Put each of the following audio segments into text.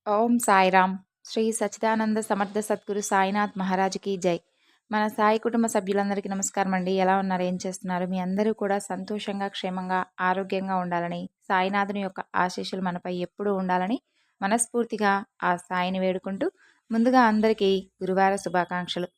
ఓం సాయిరామ్. శ్రీ సచ్చిదానంద సమర్థ సద్గురు సాయినాథ్ మహారాజ్కి జై. మన సాయి కుటుంబ సభ్యులందరికీ నమస్కారం అండి. ఎలా ఉన్నారు, ఏం చేస్తున్నారు? మీ అందరూ కూడా సంతోషంగా, క్షేమంగా, ఆరోగ్యంగా ఉండాలని, సాయినాథుని యొక్క ఆశీస్సులు మనపై ఎప్పుడూ ఉండాలని మనస్ఫూర్తిగా ఆ సాయిని వేడుకుంటూ, ముందుగా అందరికీ గురువార శుభాకాంక్షలు.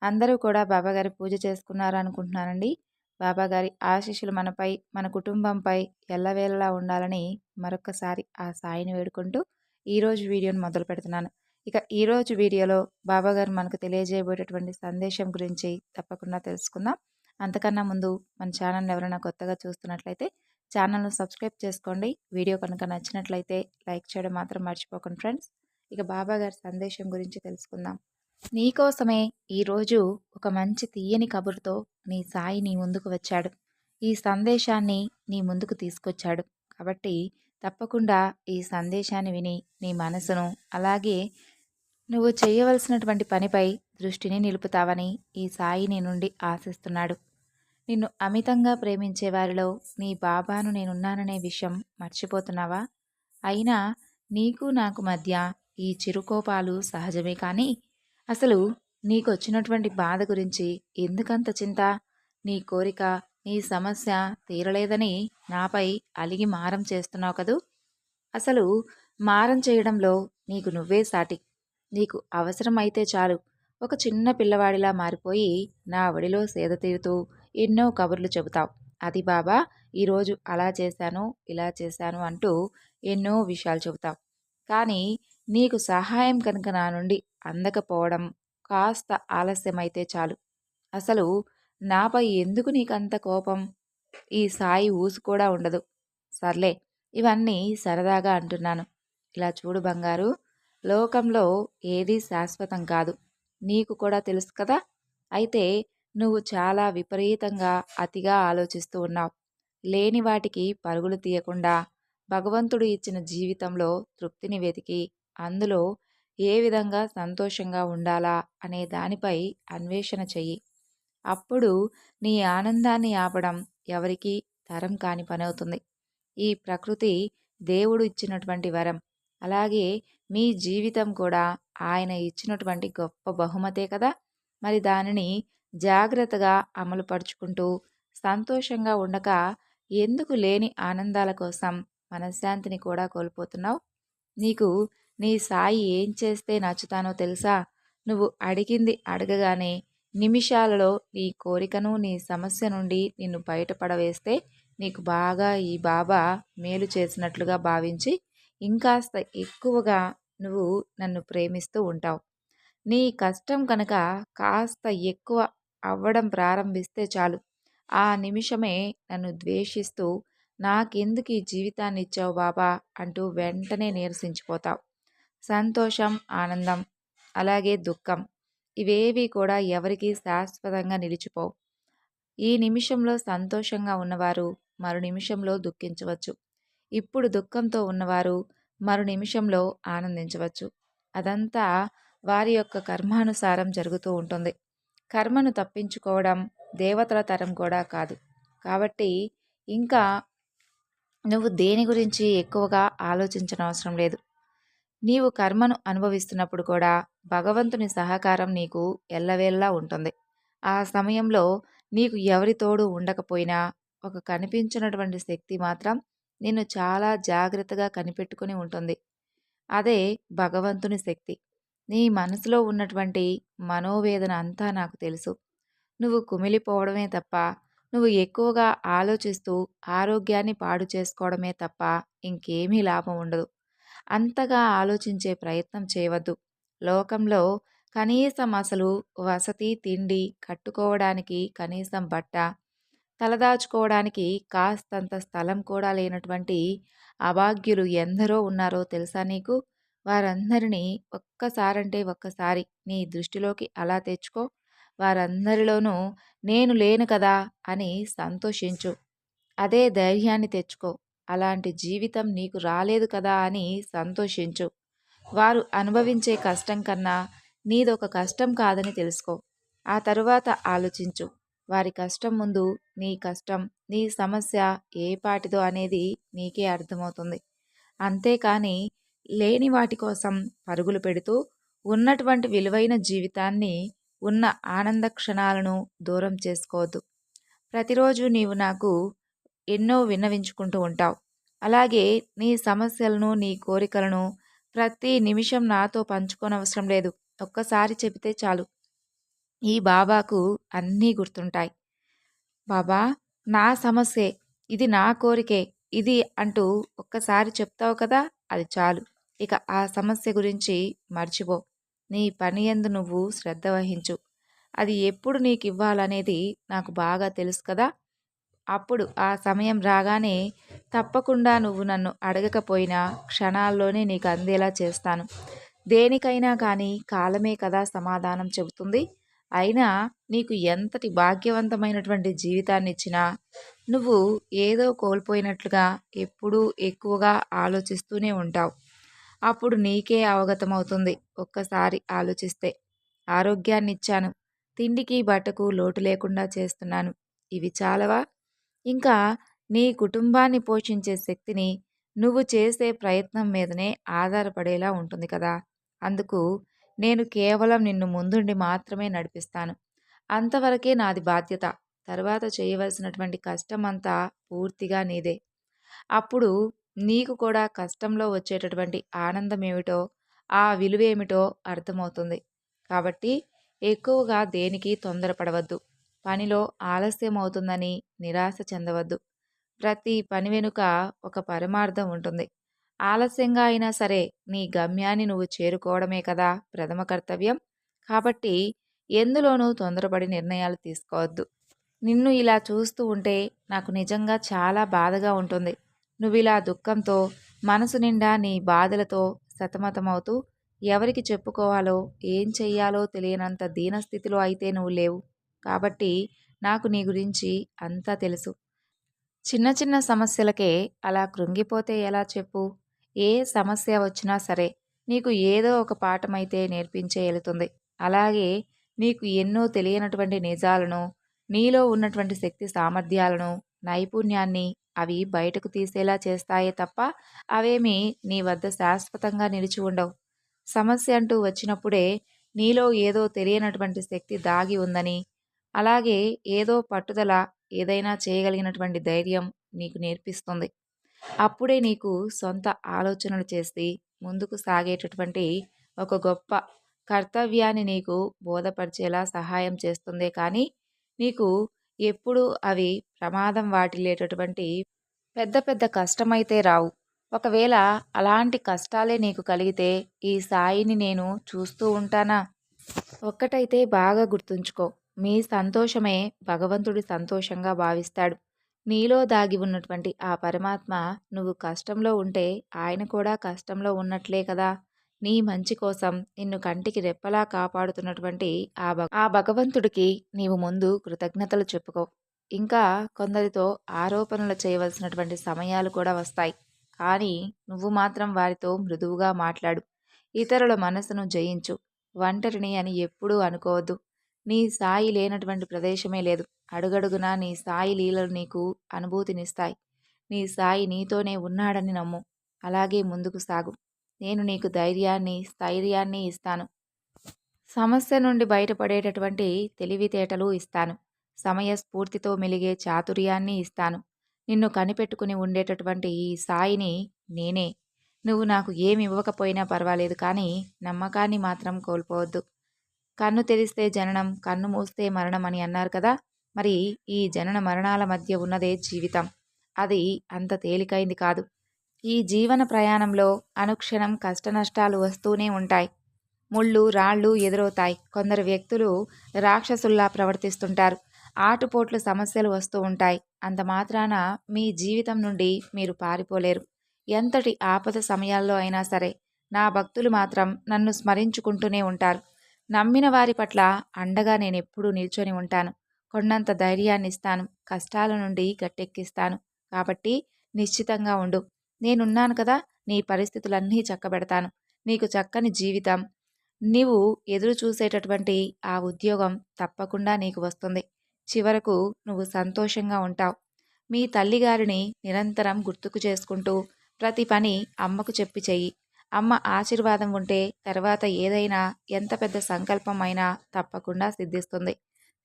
అందరూ కూడా బాబాగారి పూజ చేసుకున్నారు అనుకుంటున్నానండి. బాబాగారి ఆశీస్సులు మనపై, మన కుటుంబంపై ఎల్లవేళలా ఉండాలని మరొక్కసారి ఆ సాయిని వేడుకుంటూ ఈరోజు వీడియోని మొదలు పెడుతున్నాను. ఇక ఈరోజు వీడియోలో బాబాగారు మనకు తెలియజేయబోయేటటువంటి సందేశం గురించి తప్పకుండా తెలుసుకుందాం. అంతకన్నా ముందు మన ఛానల్ ఎవరైనా కొత్తగా చూస్తున్నట్లయితే ఛానల్ను సబ్స్క్రైబ్ చేసుకోండి. వీడియో కనుక నచ్చినట్లయితే లైక్ చేయడం మాత్రం మర్చిపోకండి ఫ్రెండ్స్. ఇక బాబాగారి సందేశం గురించి తెలుసుకుందాం. నీకోసమే ఈరోజు ఒక మంచి తీయని కబురుతో నీ సాయి నీ ముందుకు వచ్చాడు. ఈ సందేశాన్ని నీ ముందుకు తీసుకొచ్చాడు. కాబట్టి తప్పకుండా ఈ సందేశాన్ని విని నీ మనసును, అలాగే నువ్వు చేయవలసినటువంటి పనిపై దృష్టిని నిలుపుతావని ఈ సాయి నీ నుండి ఆశిస్తున్నాడు. నిన్ను అమితంగా ప్రేమించే వారిలో నీ బాబాను నేనున్నాననే విషయం మర్చిపోతున్నావా? అయినా నీకు నాకు మధ్య ఈ చిరుకోపాలు సహజమే, కానీ అసలు నీకొచ్చినటువంటి బాధ గురించి ఎందుకంత చింత? నీ కోరిక, నీ సమస్య తీరలేదని నాపై అలిగి మారం చేస్తున్నావు కదూ. అసలు మారం చేయడంలో నీకు నువ్వే సాటి. నీకు అవసరమైతే చాలు ఒక చిన్న పిల్లవాడిలా మారిపోయి నా ఒడిలో సేద తీరుతూ ఎన్నో కబుర్లు చెబుతావు. అది బాబా ఈరోజు అలా చేశాను, ఇలా చేశాను అంటూ ఎన్నో విషయాలు చెబుతావు. కానీ నీకు సహాయం కనుక నా నుండి అందకపోవడం కాస్త ఆలస్యమైతే చాలు. అసలు నాపై ఎందుకు నీకంత కోపం? ఈ సాయి ఊసు కూడా ఉండదు. సర్లే, ఇవన్నీ సరదాగా అంటున్నాను. ఇలా చూడు బంగారు, లోకంలో ఏదీ శాశ్వతం కాదు. నీకు కూడా తెలుసు కదా. అయితే నువ్వు చాలా విపరీతంగా అతిగా ఆలోచిస్తూ ఉన్నావు. లేని వాటికి పరుగులు తీయకుండా భగవంతుడు ఇచ్చిన జీవితంలో తృప్తిని వెతికి అందులో ఏ విధంగా సంతోషంగా ఉండాలా అనే దానిపై అన్వేషణ చెయ్యి. అప్పుడు నీ ఆనందాన్ని ఆపడం ఎవరికీ తరం కాని పనవుతుంది. ఈ ప్రకృతి దేవుడు ఇచ్చినటువంటి వరం. అలాగే మీ జీవితం కూడా ఆయన ఇచ్చినటువంటి గొప్ప బహుమతే కదా. మరి దానిని జాగ్రత్తగా అమలుపరుచుకుంటూ సంతోషంగా ఉండక ఎందుకు లేని ఆనందాల కోసం మనశ్శాంతిని కూడా కోల్పోతున్నావు? నీకు నీ సాయి ఏం చేస్తే నచ్చుతానో తెలుసా? నువ్వు అడిగింది అడగగానే నిమిషాలలో నీ కోరికను, నీ సమస్య నుండి నిన్ను బయటపడవేస్తే నీకు బాగా ఈ బాబా మేలు చేసినట్లుగా భావించి ఇంకాస్త ఎక్కువగా నువ్వు నన్ను ప్రేమిస్తూ ఉంటావు. నీ కష్టం కనుక కాస్త ఎక్కువ అవ్వడం ప్రారంభిస్తే చాలు, ఆ నిమిషమే నన్ను ద్వేషిస్తూ నాకెందుకు ఈ జీవితాన్ని ఇచ్చావు బాబా అంటూ వెంటనే నీరసించిపోతావు. సంతోషం, ఆనందం, అలాగే దుఃఖం ఇవేవి కూడా ఎవరికీ శాశ్వతంగా నిలిచిపోవు. ఈ నిమిషంలో సంతోషంగా ఉన్నవారు మరు నిమిషంలో దుఃఖించవచ్చు. ఇప్పుడు దుఃఖంతో ఉన్నవారు మరు నిమిషంలో ఆనందించవచ్చు. అదంతా వారి యొక్క కర్మానుసారం జరుగుతూ ఉంటుంది. కర్మను తప్పించుకోవడం దేవతల తరం కూడా కాదు. కాబట్టి ఇంకా నువ్వు దేని గురించి ఎక్కువగా ఆలోచించనవసరం లేదు. నీవు కర్మను అనుభవిస్తున్నప్పుడు కూడా భగవంతుని సహకారం నీకు ఎల్లవేళలా ఉంటుంది. ఆ సమయంలో నీకు ఎవరి తోడు ఉండకపోయినా ఒక కనిపించినటువంటి శక్తి మాత్రం నిన్ను చాలా జాగ్రత్తగా కనిపెట్టుకుని ఉంటుంది. అదే భగవంతుని శక్తి. నీ మనసులో ఉన్నటువంటి మనోవేదన అంతా నాకు తెలుసు. నువ్వు కుమిలిపోవడమే తప్ప, నువ్వు ఎక్కువగా ఆలోచిస్తూ ఆరోగ్యాన్ని పాడు చేసుకోవడమే తప్ప ఇంకేమీ లాభం ఉండదు. అంతగా ఆలోచించే ప్రయత్నం చేయవద్దు. లోకంలో కనీసం అసలు వసతి, తిండి, కట్టుకోవడానికి కనీసం బట్ట, తలదాచుకోవడానికి కాస్తంత స్థలం కూడా లేనటువంటి అభాగ్యులు ఎందరో ఉన్నారో తెలుసా నీకు? వారందరినీ ఒక్కసారంటే ఒక్కసారి నీ దృష్టిలోకి అలా తెచ్చుకో. వారందరిలోనూ నేను లేను కదా అని సంతోషించు. అదే ధైర్యాన్ని తెచ్చుకో. అలాంటి జీవితం నీకు రాలేదు కదా అని సంతోషించు. వారు అనుభవించే కష్టం కన్నా నీదొక కష్టం కాదని తెలుసుకో. ఆ తరువాత ఆలోచించు. వారి కష్టం ముందు నీ కష్టం, నీ సమస్య ఏ పాటిదో అనేది నీకే అర్థమవుతుంది. అంతేకాని లేని వాటి కోసం పరుగులు పెడుతూ ఉన్నటువంటి విలువైన జీవితాన్ని, ఉన్న ఆనంద క్షణాలను దూరం చేసుకోవద్దు. ప్రతిరోజు నీవు నాకు ఎన్నో విన్నవించుకుంటూ ఉంటావు. అలాగే నీ సమస్యలను, నీ కోరికలను ప్రతి నిమిషం నాతో పంచుకోనవసరం లేదు. ఒక్కసారి చెబితే చాలు. ఈ బాబాకు అన్నీ గుర్తుంటాయి. బాబా, నా సమస్యే, ఇది నా కోరికే, ఇది అంటూ ఒక్కసారి చెప్తావు కదా, అది చాలు. ఇక ఆ సమస్య గురించి మర్చిపో. నీ పని యందు నువ్వు శ్రద్ధ వహించు. అది ఎప్పుడు నీకు ఇవ్వాలనేది నాకు బాగా తెలుసు కదా. అప్పుడు ఆ సమయం రాగానే తప్పకుండా నువ్వు నన్ను అడగకపోయినా క్షణాల్లోనే నీకు అందేలా చేస్తాను. దేనికైనా కానీ కాలమే కదా సమాధానం చెబుతుంది. అయినా నీకు ఎంతటి భాగ్యవంతమైనటువంటి జీవితాన్ని ఇచ్చినా నువ్వు ఏదో కోల్పోయినట్లుగా ఎప్పుడూ ఎక్కువగా ఆలోచిస్తూనే ఉంటావు. అప్పుడు నీకే అవగతమవుతుంది. ఒక్కసారి ఆలోచిస్తే, ఆరోగ్యాన్ని ఇచ్చాను, తిండికి బట్టకు లోటు లేకుండా చేస్తున్నాను, ఇవి చాలవా? ఇంకా నీ కుటుంబాన్ని పోషించే శక్తిని నువ్వు చేసే ప్రయత్నం మీదనే ఆధారపడేలా ఉంటుంది కదా. అందుకు నేను కేవలం నిన్ను ముందుండి మాత్రమే నడిపిస్తాను. అంతవరకే నాది బాధ్యత. తర్వాత చేయవలసినటువంటి కష్టమంతా పూర్తిగా నీదే. అప్పుడు నీకు కూడా కష్టంలో వచ్చేటటువంటి ఆనందం ఏమిటో, ఆ విలువేమిటో అర్థమవుతుంది. కాబట్టి ఎక్కువగా దేనికి తొందరపడవద్దు. పనిలో ఆలస్యం అవుతుందని నిరాశ చెందవద్దు. ప్రతి పని వెనుక ఒక పరమార్థం ఉంటుంది. ఆలస్యంగా అయినా సరే నీ గమ్యాన్ని నువ్వు చేరుకోవడమే కదా ప్రథమ కర్తవ్యం. కాబట్టి ఎందులోనూ తొందరపడి నిర్ణయాలు తీసుకోవద్దు. నిన్ను ఇలా చూస్తూ ఉంటే నాకు నిజంగా చాలా బాధగా ఉంటుంది. నువ్విలా దుఃఖంతో, మనసు నిండా నీ బాధలతో సతమతమవుతూ ఎవరికి చెప్పుకోవాలో, ఏం చెయ్యాలో తెలియనంత దీనస్థితిలో అయితే నువ్వు లేవు. కాబట్టి నాకు నీ గురించి అంతా తెలుసు. చిన్న చిన్న సమస్యలకే అలా కృంగిపోతే ఎలా చెప్పు? ఏ సమస్య వచ్చినా సరే నీకు ఏదో ఒక పాఠమైతే నేర్పించే వెళుతుంది. అలాగే నీకు ఎన్నో తెలియనటువంటి నిజాలను, నీలో ఉన్నటువంటి శక్తి సామర్థ్యాలను, నైపుణ్యాన్ని అవి బయటకు తీసేలా చేస్తాయే తప్ప అవేమీ నీ వద్ద శాశ్వతంగా నిలిచి ఉండవు. సమస్య అంటూ వచ్చినప్పుడే నీలో ఏదో తెలియనటువంటి శక్తి దాగి ఉందని, అలాగే ఏదో పట్టుదల, ఏదైనా చేయగలిగినటువంటి ధైర్యం నీకు నేర్పిస్తుంది. అప్పుడే నీకు సొంత ఆలోచనలు చేసి ముందుకు సాగేటటువంటి ఒక గొప్ప కర్తవ్యాన్ని నీకు బోధపరిచేలా సహాయం చేస్తుందే కానీ నీకు ఎప్పుడూ అవి ప్రమాదం వాటిల్లేటటువంటి పెద్ద పెద్ద కష్టమైతే రావు. ఒకవేళ అలాంటి కష్టాలే నీకు కలిగితే ఈ సాయిని నేను చూస్తూ ఉంటానా? ఒక్కటైతే బాగా గుర్తుంచుకో. మీ సంతోషమే భగవంతుడి సంతోషంగా భావిస్తాడు. నీలో దాగి ఉన్నటువంటి ఆ పరమాత్మ నువ్వు కష్టంలో ఉంటే ఆయన కూడా కష్టంలో ఉన్నట్లే కదా. నీ మంచి కోసం నిన్ను కంటికి రెప్పలా కాపాడుతున్నటువంటి ఆ భగవంతుడికి నీవు ముందు కృతజ్ఞతలు చెప్పుకో. ఇంకా కొందరితో ఆరోపణలు చేయవలసినటువంటి సమయాలు కూడా వస్తాయి. కానీ నువ్వు మాత్రం వారితో మృదువుగా మాట్లాడు. ఇతరుల మనసును జయించు. ఒంటరిని అని ఎప్పుడూ అనుకోవద్దు. నీ సాయి లేనటువంటి ప్రదేశమే లేదు. అడుగడుగునా నీ సాయి లీలలు నీకు అనుభూతినిస్తాయి. నీ సాయి నీతోనే ఉన్నాడని నమ్ము. అలాగే ముందుకు సాగు. నేను నీకు ధైర్యాన్ని, స్థైర్యాన్ని ఇస్తాను. సమస్య నుండి బయటపడేటటువంటి తెలివితేటలు ఇస్తాను. సమయస్ఫూర్తితో మెలిగే చాతుర్యాన్ని ఇస్తాను. నిన్ను కనిపెట్టుకుని ఉండేటటువంటి ఈ సాయిని నేనే. నువ్వు నాకు ఏమి ఇవ్వకపోయినా పర్వాలేదు, కానీ నమ్మకాన్ని మాత్రం కోల్పోవద్దు. కన్ను తెరిస్తే జననం, కన్ను మూస్తే మరణం అని అన్నారు కదా. మరి ఈ జనన మరణాల మధ్య ఉన్నదే జీవితం. అది అంత తేలికైంది కాదు. ఈ జీవన ప్రయాణంలో అనుక్షణం కష్టనష్టాలు వస్తూనే ఉంటాయి. ముళ్ళు రాళ్ళు ఎదురవుతాయి. కొందరు వ్యక్తులు రాక్షసుల్లా ప్రవర్తిస్తుంటారు. ఆటుపోట్లు సమస్యలు వస్తూ ఉంటాయి. అంత మాత్రాన మీ జీవితం నుండి మీరు పారిపోలేరు. ఎంతటి ఆపద సమయాల్లో అయినా సరే నా భక్తులు మాత్రం నన్ను స్మరించుకుంటూనే ఉంటారు. నమ్మిన వారి పట్ల అండగా నేనెప్పుడూ నిల్చొని ఉంటాను. కొండంత ధైర్యాన్ని ఇస్తాను. కష్టాల నుండి గట్టెక్కిస్తాను. కాబట్టి నిశ్చితంగా ఉండు. నేనున్నాను కదా. నీ పరిస్థితులన్నీ చక్కబెడతాను. నీకు చక్కని జీవితం, నీవు ఎదురు చూసేటటువంటి ఆ ఉద్యోగం తప్పకుండా నీకు వస్తుంది. చివరకు నువ్వు సంతోషంగా ఉంటావు. మీ తల్లిగారిని నిరంతరం గుర్తుకు చేసుకుంటూ ప్రతి పని అమ్మకు చెప్పి చెయ్యి. అమ్మ ఆశీర్వాదం ఉంటే తర్వాత ఏదైనా ఎంత పెద్ద సంకల్పం అయినా తప్పకుండా సిద్ధిస్తుంది.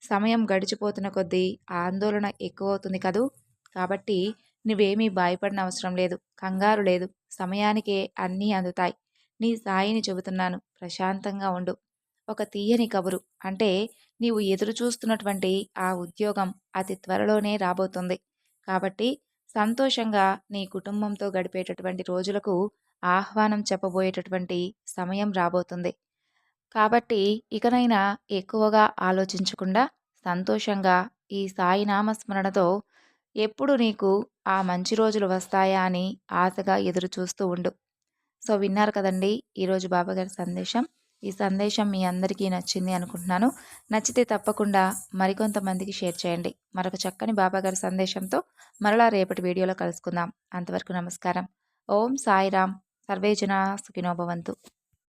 సమయం గడిచిపోతున్న కొద్దీ ఆందోళన ఎక్కువవుతుంది కదూ! కాబట్టి నువ్వేమీ భయపడిన అవసరం లేదు. కంగారు లేదు. సమయానికే అన్నీ అందుతాయి. నీ సాయిని చెబుతున్నాను. ప్రశాంతంగా ఉండు. ఒక తీయని కబురు. అంటే నీవు ఎదురు చూస్తున్నటువంటి ఆ ఉద్యోగం అతి త్వరలోనే రాబోతుంది. కాబట్టి సంతోషంగా నీ కుటుంబంతో గడిపేటటువంటి రోజులకు ఆహ్వానం చెప్పబోయేటటువంటి సమయం రాబోతుంది. కాబట్టి ఇకనైనా ఎక్కువగా ఆలోచించకుండా సంతోషంగా ఈ సాయినామ స్మరణతో ఎప్పుడు నీకు ఆ మంచి రోజులు వస్తాయా అని ఆశగా ఎదురు చూస్తూ ఉండు. సో విన్నారు కదండి ఈరోజు బాబాగారి సందేశం. ఈ సందేశం మీ అందరికీ నచ్చింది అనుకుంటున్నాను. నచ్చితే తప్పకుండా మరికొంతమందికి షేర్ చేయండి. మరొక చక్కని బాబాగారి సందేశంతో మరలా రేపటి వీడియోలో కలుసుకుందాం. అంతవరకు నమస్కారం. ఓం సాయిరామ్. సర్వే జనా సుఖినో భవంతు.